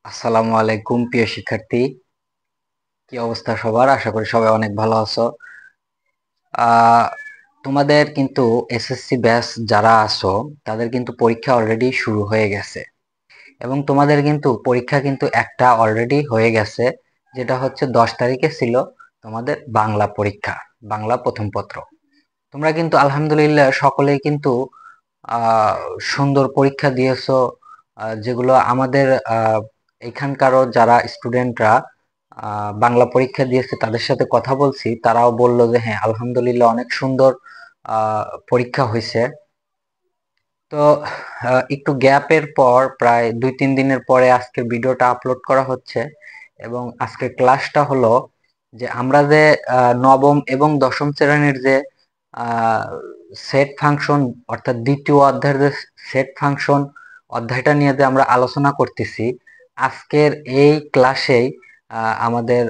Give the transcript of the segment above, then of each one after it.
আসসালামু আলাইকুম প্রিয় শিক্ষার্থী, কি অবস্থা সবার? আশা করি সবাই অনেক ভালো আছো। আহ তোমাদের কিন্তু এসএসসি ব্যাচ যারা আছো তাদের কিন্তু পরীক্ষা অলরেডি শুরু হয়ে গেছে এবং তোমাদের কিন্তু পরীক্ষা কিন্তু একটা অলরেডি হয়ে গেছে, যেটা হচ্ছে 10 তারিখে ছিল তোমাদের বাংলা পরীক্ষা, বাংলা প্রথম পত্র। তোমরা কিন্তু আলহামদুলিল্লাহ সকলেই কিন্তু আহ সুন্দর পরীক্ষা দিয়েছো। যেগুলো আমাদের এখানকারও যারা স্টুডেন্টরা বাংলা পরীক্ষা দিয়েছে তাদের সাথে কথা বলছি, তারাও বললো যে হ্যাঁ আলহামদুলিল্লাহ অনেক সুন্দর পরীক্ষা হয়েছে। তো একটু গ্যাপের পর প্রায় 2-3 দিনের পরে আজকের ভিডিওটা আপলোড করা হচ্ছে এবং আজকের ক্লাসটা হলো যে আমরা যে নবম এবং দশম শ্রেণীর যে সেট ফাংশন অর্থাৎ দ্বিতীয় অধ্যায়ের যে সেট ফাংশন অধ্যায়টা নিয়ে যে আমরা আলোচনা করতেছি, আজকের এই ক্লাসেই আমাদের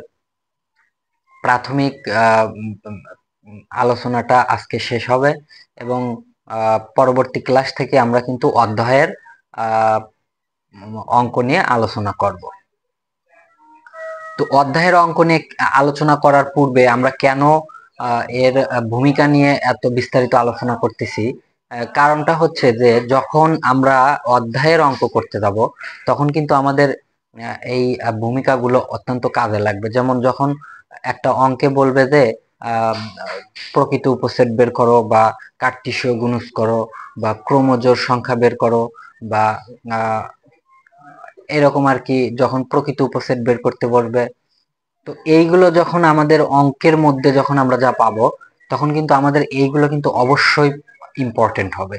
প্রাথমিক আলোচনাটা আজকে শেষ হবে এবং পরবর্তী ক্লাস থেকে আমরা কিন্তু অধ্যায়ের আহ, অঙ্ক নিয়ে আলোচনা করব। তো অধ্যায়ের অঙ্ক নিয়ে আলোচনা করার পূর্বে আমরা কেন এর ভূমিকা নিয়ে এত বিস্তারিত আলোচনা করতেছি, কারণটা হচ্ছে যে যখন আমরা অধ্যায়ের অঙ্ক করতে যাব তখন কিন্তু আমাদের এই ভূমিকাগুলো অত্যন্ত কাজে লাগবে। যেমন যখন একটা অঙ্কে বলবে যে আহ, প্রকৃত উপসেট বের করো বা কার্টেসীয় গুণজ করো বা ক্রমজোড় সংখ্যা বের করো বা আহ, এরকম আর কি, যখন প্রকৃত উপসেট বের করতে বলবে, তো এইগুলো যখন আমাদের অঙ্কের মধ্যে যখন আমরা যা পাবো তখন কিন্তু আমাদের এইগুলো কিন্তু অবশ্যই ইম্পর্টেন্ট হবে।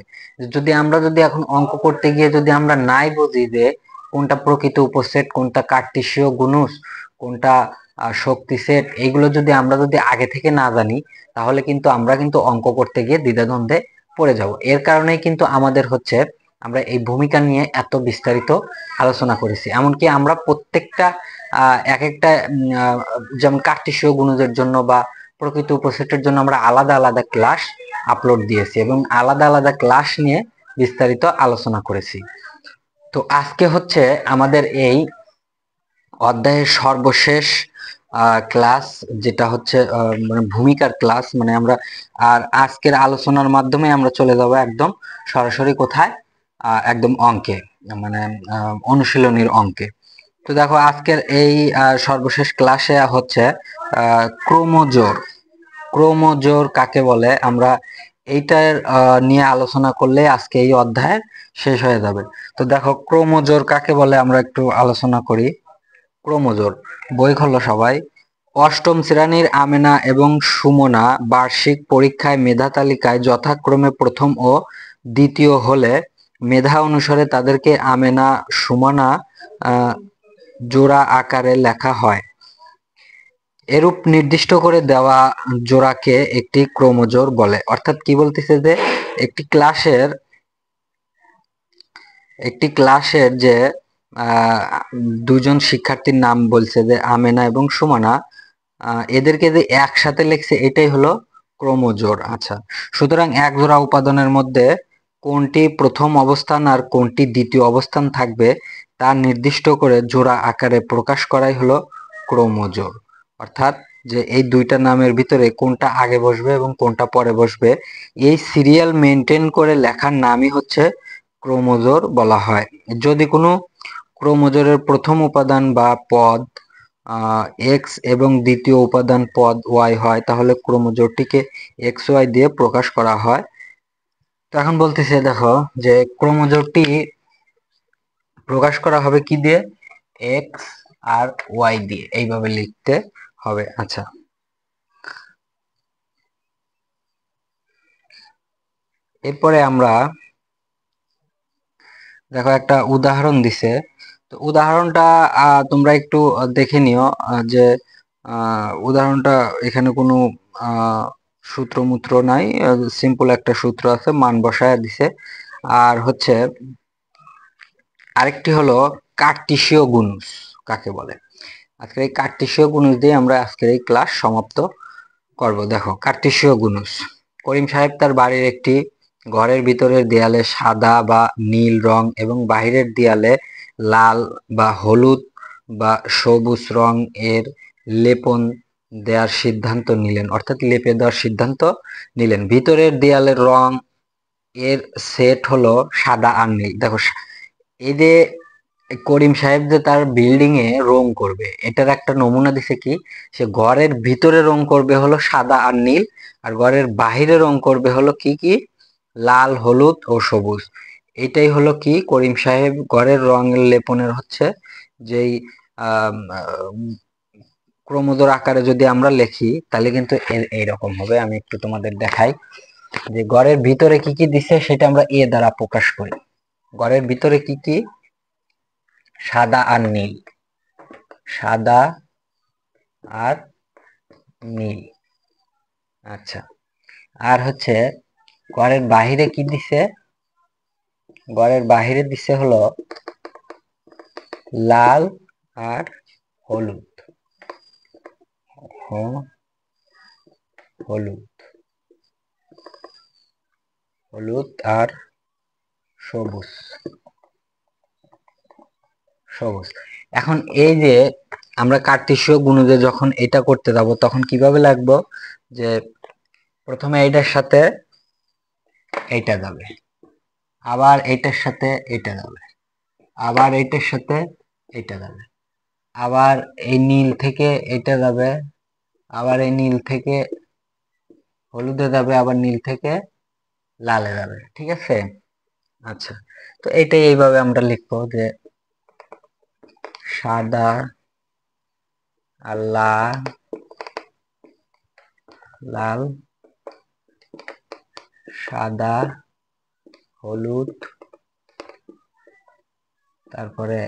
যদি এখন অঙ্ক করতে গিয়ে যদি আমরা নাই বুঝি যে কোনটা প্রকৃত উপসেট, কোনটা কার্টেসীয় গুণজ, কোনটা শক্তি সেট, এইগুলো যদি আগে থেকে না জানি তাহলে কিন্তু আমরা কিন্তু অঙ্ক করতে গিয়ে দ্বিধাদ্বন্দ্বে পড়ে যাব। এর কারণেই কিন্তু আমাদের হচ্ছে আমরা এই ভূমিকা নিয়ে এত বিস্তারিত আলোচনা করেছি। এমনকি আমরা প্রত্যেকটা এক একটা যেমন কার্টেসীয় গুণজের জন্য বা প্রকৃত উপসেটের জন্য আমরা আলাদা আলাদা ক্লাস আপলোড দিয়েছি এবং আলাদা আলাদা ক্লাস নিয়ে বিস্তারিত আলোচনা করেছি। তো আজকে হচ্ছে আমাদের এই অধ্যায়ের সর্বশেষ ক্লাস, যেটা হচ্ছে মানে ভূমিকার ক্লাস, মানে আমরা আর আজকের আলোচনার মাধ্যমে আমরা চলে যাব একদম সরাসরি কোথায়, একদম অঙ্কে, মানে অনুশীলনীর অঙ্কে। তো দেখো আজকের এই সর্বশেষ ক্লাসে হচ্ছে ক্রোমোজোর। ক্রোমোজোর কাকে বলে আমরা এইটার নিয়ে আলোচনা করলে আজকে এই অধ্যায় শেষ হয়ে যাবে। তো দেখো ক্রোমোজোর কাকে বলে আমরা একটু আলোচনা করি। ক্রোমোজোর, বই খোলো সবাই। অষ্টম শ্রেণীর আমেনা এবং সুমনা বার্ষিক পরীক্ষায় মেধা তালিকায় যথাক্রমে প্রথম ও দ্বিতীয় হলে মেধা অনুসারে তাদেরকে আমেনা সুমনা আহ, জোড়া আকারে লেখা হয়। এরূপ নির্দিষ্ট করে দেওয়া জোড়াকে একটি ক্রোমোজোর বলে। অর্থাৎ কি বলতেছে যে একটি ক্লাসের যে আহ, দুজন শিক্ষার্থীর নাম বলছে যে আমেনা এবং সুমানা, এদেরকে যে একসাথে লিখছে এটাই হলো ক্রোমোজোর। আচ্ছা, সুতরাং এক জোড়া উপাদানের মধ্যে কোনটি প্রথম অবস্থান আর কোনটি দ্বিতীয় অবস্থান থাকবে তা নির্দিষ্ট করে জোড়া আকারে প্রকাশ করাই হলো ক্রোমোজোর। অর্থাৎ যে এই দুইটা নামের ভিতরে কোনটা আগে বসবে এবং কোনটা পরে বসবে, এই সিরিয়াল মেনটেন করে লেখার নামই হচ্ছে ক্রোমোজোর বলা হয়। যদি কোনো ক্রোমোজোরের প্রথম উপাদান বা পদ এক্স এবং দ্বিতীয় উপাদান পদ ওয়াই হয় তাহলে ক্রোমোজোরটিকে এক্স ওয়াই দিয়ে প্রকাশ করা হয়। তো এখন বলতেছে দেখো যে ক্রোমোজোরটি প্রকাশ করা হবে কি দিয়ে, এক্স আর ওয়াই দিয়ে, এইভাবে লিখতে হবে। আচ্ছা, এরপরে আমরা দেখো একটা উদাহরণ দিছে। তো উদাহরণটা তোমরা একটু দেখে নিও, যে উদাহরণটা এখানে কোনো সূত্র মূত্র নাই, সিম্পল একটা সূত্র আছে, মান বসায় দিছে। আর হচ্ছে আরেকটি হলো কার্টেসীয় গুণজ কাকে বলে। আজকের এই কার্টেসীয় গুণজ দিয়ে আমরা আজকের এই ক্লাস সমাপ্ত করব। দেখো কার্টেসীয় গুণজ, করিম সাহেব তার বাড়ির একটি ঘরের ভিতরের দেয়ালে সাদা বা নীল রং এবং বাহিরের দেয়ালে লাল বা হলুদ বা সবুজ রং এর লেপন দেওয়ার সিদ্ধান্ত নিলেন, অর্থাৎ লেপে দেওয়ার সিদ্ধান্ত নিলেন। ভিতরের দেয়ালের রং এর সেট হলো সাদা আর নীল। দেখো, এই যে করিম সাহেব যে তার বিল্ডিং এ রং করবে, এটার একটা নমুনা দিছে কি, সে ঘরের ভিতরে রং করবে হলো সাদা আর নীল, আর ঘরের বাহিরে রং করবে হলো কি কি, লাল, হলুদ ও সবুজ। এটাই হলো কি করিম সাহেব ঘরের রং লেপনের হচ্ছে যেই ক্রমজোর আকারে যদি আমরা লিখি তাহলে কিন্তু এইরকম হবে। আমি একটু তোমাদের দেখাই যে ঘরের ভিতরে কি কি দিছে সেটা আমরা এ দ্বারা প্রকাশ করি। ঘরের ভিতরে কি কি, সাদা আর নীল, সাদা আর নীল। আচ্ছা, আর হচ্ছে ঘরের বাহিরে কি দিছে, ঘরের বাহিরে দিছে হলো লাল আর হলুদ, হলুদ, হলুদ আর সবুজ, সবুজ। এখন এই যে আমরা কার্টেসীয় গুণজে যখন এটা করতে যাব তখন কিভাবে লাগবো, যে প্রথমে এইটার সাথে এইটা যাবে, আবার এইটার সাথে এটা যাবে, আবার এইটার সাথে এটা যাবে, আবার এই নীল থেকে এটা যাবে, আবার এই নীল থেকে হলুদে যাবে, আবার নীল থেকে লালে যাবে। ঠিক আছে? আচ্ছা, তো এইটাই এইভাবে আমরা লিখবো যে সাদা আর লাল, সাদা, হলুদ, তারপরে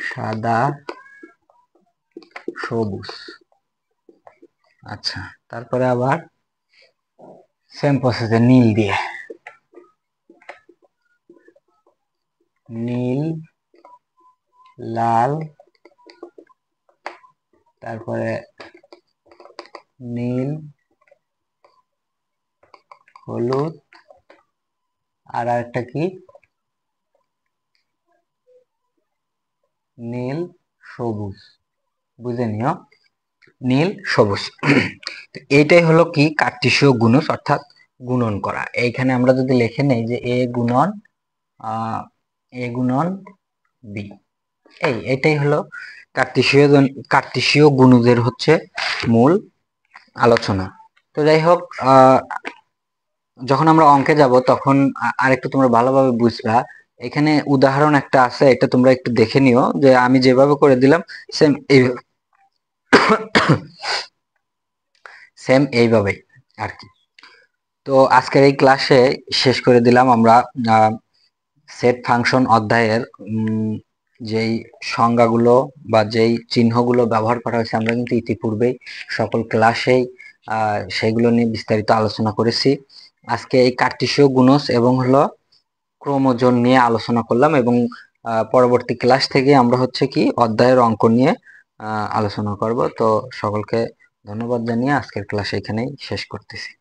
সাদা, সবুজ। আচ্ছা, তারপরে আবার সেম প্রসেসে নীল দিয়ে, নীল, লাল, তারপরে নীল, হলুদ, আর একটা কি, নীল, সবুজ। বুঝে নিও, নীল, সবুজ। এইটাই হলো কি কার্টেসীয় গুণজ, অর্থাৎ গুণন করা। এইখানে আমরা যদি লিখে নেই যে এ গুণন বি, এটাই হলো কার্টেসীয় গুণজের হচ্ছে মূল আলোচনা। তো যাই হোক, যখন আমরা অঙ্কে যাব তখন আরেকটু তোমরা ভালোভাবে বুঝবা। এখানে উদাহরণ একটা আছে, এটা তোমরা একটু দেখে নিও, যে আমি যেভাবে করে দিলাম সেম এইভাবেই আর কি। তো আজকের এই ক্লাসে শেষ করে দিলাম আমরা সেট ফাংশন অধ্যায়ের যেই সংজ্ঞাগুলো বা যেই চিহ্নগুলো ব্যবহার করা হয়েছে আমরা কিন্তু ইতিপূর্বেই সকল ক্লাসেই সেগুলো নিয়ে বিস্তারিত আলোচনা করেছি। আজকে এই কার্টেসীয় গুণজ এবং হলো ক্রোমোজোন নিয়ে আলোচনা করলাম, এবং পরবর্তী ক্লাস থেকে আমরা হচ্ছে কি অধ্যায়ের অঙ্ক নিয়ে আলোচনা করব। তো সকলকে ধন্যবাদ জানিয়ে আজকের ক্লাস এখানেই শেষ করতেছি।